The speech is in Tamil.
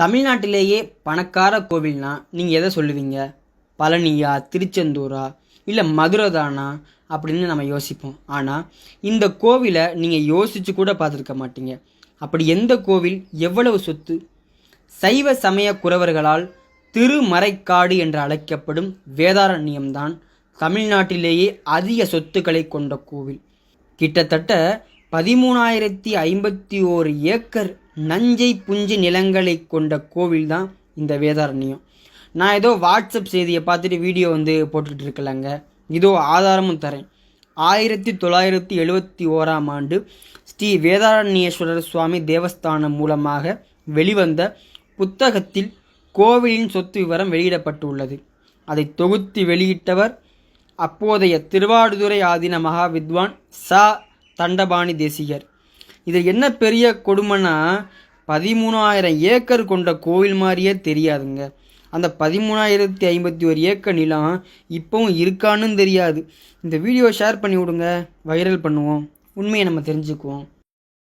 தமிழ்நாட்டிலேயே பணக்கார கோவில்னா நீங்கள் எதை சொல்லுவீங்க? பழனியா, திருச்செந்தூரா, இல்லை மதுரை தானா அப்படின்னு நம்ம யோசிப்போம். ஆனால் இந்த கோவிலை நீங்கள் யோசித்து கூட பார்த்துருக்க மாட்டீங்க. அப்படி எந்த கோவில், எவ்வளவு சொத்து? சைவ சமய குறவர்களால் திருமறைக்காடு என்று அழைக்கப்படும் வேதாரண்யம்தான் தமிழ்நாட்டிலேயே அதிக சொத்துக்களை கொண்ட கோவில். கிட்டத்தட்ட 13,051 ஏக்கர் நஞ்சை புஞ்சை நிலங்களை கொண்ட கோவில் தான் இந்த வேதாரண்யம். நான் ஏதோ வாட்ஸ்அப் செய்தியை பார்த்துட்டு வீடியோ போட்டுக்கிட்டு இருக்கலங்க. இதோ ஆதாரமும் தரேன். 1971ஆம் ஆண்டு ஸ்ரீ வேதாரண்யேஸ்வரர் சுவாமி தேவஸ்தானம் மூலமாக வெளிவந்த புத்தகத்தில் கோவிலின் சொத்து விவரம் வெளியிடப்பட்டுள்ளது. அதை தொகுத்து வெளியிட்டவர் அப்போதைய திருவாடுதுறை ஆதீன மகா வித்வான் ச தண்டபாணி தேசிகர். இதில் என்ன பெரிய கொடுமைன்னா, 13,000 ஏக்கர் கொண்ட கோவில் மாதிரியே தெரியாதுங்க. அந்த 13,051 ஏக்கர் நிலம் இப்போவும் இருக்கான்னு தெரியாது. இந்த வீடியோ ஷேர் பண்ணி விடுங்க, வைரல் பண்ணுவோம், உண்மையை நம்ம தெரிஞ்சுக்குவோம்.